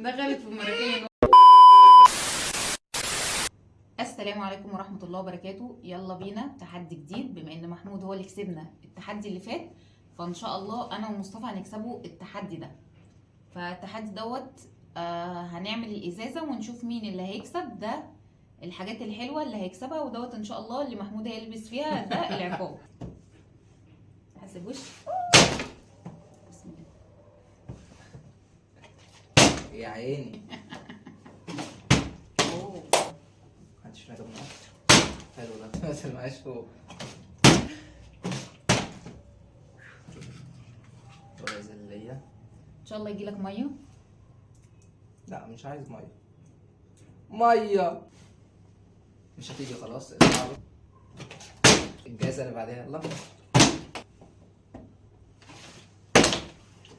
دخلت في المراكين. السلام عليكم ورحمة الله وبركاته. يلا بينا تحدي جديد، بما ان محمود هو اللي كسبنا التحدي اللي فات، فان شاء الله انا ومصطفى هنكسبه التحدي ده. فالتحدي دوت هنعمل الازازة ونشوف مين اللي هيكسب. ده الحاجات الحلوة اللي هيكسبها، ودوت ان شاء الله اللي محمود هيلبس فيها ده العقاب. حاسب وش. بسم الله. يا عيني. اوه محدش راكب معاك. حلو ده بس المعاش فوق. ولا زلية. ان شاء الله يجيلك ميه. لا مش عايز مية مش هتيجي خلاص. العب الجايزة اللي بعدها. يلا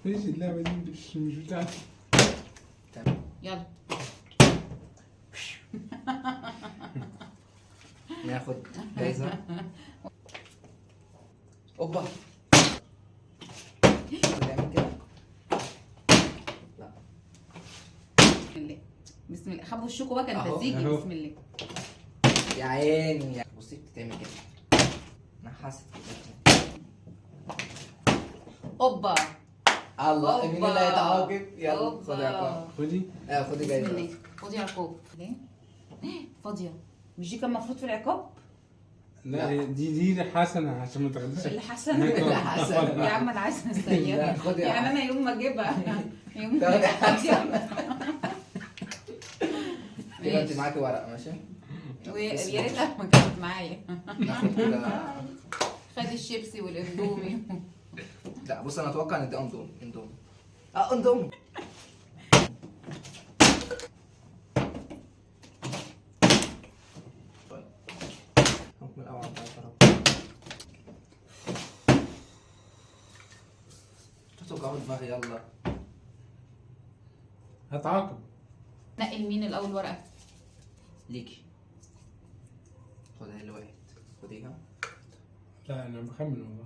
ليش اللعبة دي مش بتاعتي؟ تمام. يلا ناخد جايزة. اوبا نعمل كده. لا بسم الله بسم الله. خبوا الشوكو بقى، كان أهو، تزيجي. أهو. بسم الله. يا عيني. بصي بتتعمل كده. انا حاسس كده. اوبا الله مين اللي هيتعاقب؟ يلا أوبا. خدي عقاب. خدي. خدي بسم جايزة. الله. خدي عقاب. ليه؟ فاضية. مش دي كان المفروض في العقاب؟ لا دي حسنة عشان ما تاخديش. الحسن. الحسن. يا عم انا عايزة لا، السيئة. خدي يعني عقاب. انا يوم ما اجيبها يوم تاخدي ما حسن. كده انت ماشي. معاكي ورق ماشي؟ ويا ريتها ما كانت معايا. ناخد كده. خد الشيبسي والاندومي. لا بص انا اتوقع ان دي اندومي. اندومي. طيب حكم الاول على الطرف. توجعوا دماغي. يلا هتعاقب. نقل مين الاول ورقة؟ ليكي. خدها اللي وقعت. خديها. لا انا بخمن والله.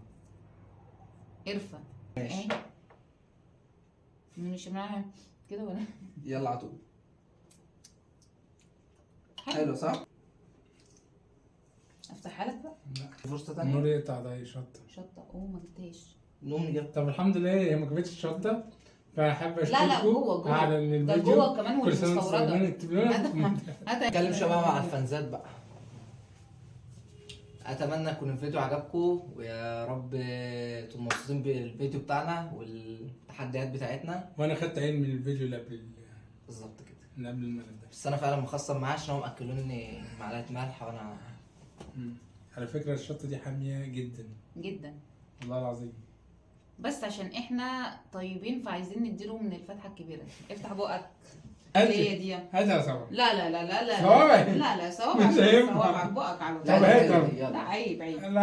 قرفة. ماشي. ايه؟ مش معاها كده ولا؟ يلا على طول. حلو صح؟ افتحها لك بقى. لا فرصة النور تانية. يقطع ده شطة. شطة. اوه ما جبتهاش. نوم جاب. طب الحمد لله هي ما جابتش شطة، فاحب لا، اشكركم جوه. على ان ده الفيديو جوه كمان كل سنة وانتم والمستوردة. طيبين. اكتبوا لنا في الكومنتات. نتكلم شوية بقى مع الفانزات بقى. اتمنى يكون الفيديو عجبكم، ويا رب تبقوا مبسوطين بالفيديو بتاعنا والتحديات بتاعتنا. وانا خدت عين من الفيديو بالظبط كده. اللي قبل الملل ده. بس انا فعلا مخصم معاه عشان هم اكلوني معلقه ملح وانا. على فكرة الشطة دي حامية جدا جدا. والله العظيم. بس عشان احنا طيبين فعايزين نديله من الفتحة الكبيرة. افتح بقك. هاتي. اللي هي دي. هاتها سوا. لا لا لا لا لا. صوابعي. لا لا صوابعك. مش هينفع. صوابعك بقك على طب طول. هات. لا يلا. عيب عيب. لا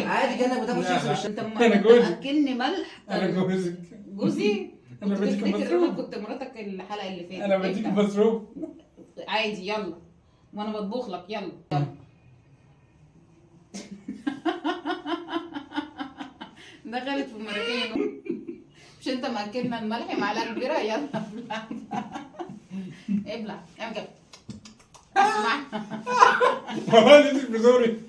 عادي كانك بتاكل لا. شيبسي. انت أنا جوزي. اكلني ملح. انا جوزك. جوزي. أنا كنت بديك تفتكر ان مصروف. انا كنت مراتك الحلقة اللي فاتت. انا بديك افتح. مصروف. عادي يلا. وانا بطبخ لك. يلا يلا. دخلت في المراكين. مش انت مأكلنا الملح معلقه كبيره؟ يلا ابلع. ابلع. اعمل كده. اسمع. والله نسيت بزوري.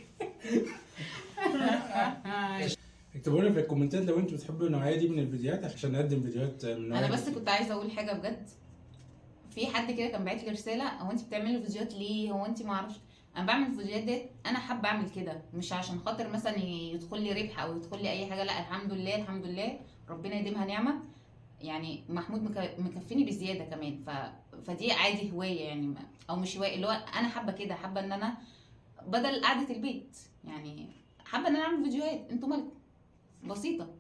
اكتبوا لي في الكومنتات لو انتوا بتحبوا النوعيه دي من الفيديوهات عشان نقدم فيديوهات من النوعيه انا بس دي. كنت عايزه اقول حاجه بجد. في حد كده كان باعت لي رساله: هو انت بتعملي فيديوهات ليه؟ هو انت ما اعرفش. انا بعمل الفيديوهات ديت انا حابه اعمل كده، مش عشان خاطر مثلا يدخل لي ربح او يدخل لي اي حاجه. لا الحمد لله الحمد لله، ربنا يديمها نعمه. يعني محمود مكفيني بزياده كمان. فدي عادي هوايه يعني، او مش هوايه، اللي هو انا حابه كده، حابه ان انا بدل قعده البيت يعني حابه ان انا اعمل فيديوهات. انتوا مالكم؟ بسيطه.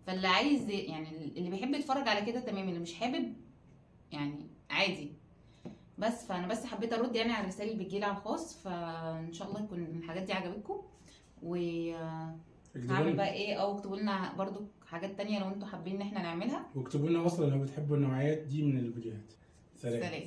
فاللي عايز يعني اللي بيحب يتفرج على كده تمام، اللي مش حابب يعني عادي. بس فانا بس حبيت ارد يعني على الرسائل اللي بتجيلي على الخاص. فان شاء الله تكون الحاجات دي عجبتكم. هعمل بقى ايه، او اكتبوا لنا برضو حاجات تانية لو انتوا حابين ان احنا نعملها. واكتبوا لنا اصلا لو بتحبوا النوعيات دي من الفيديوهات. سلام. سلام.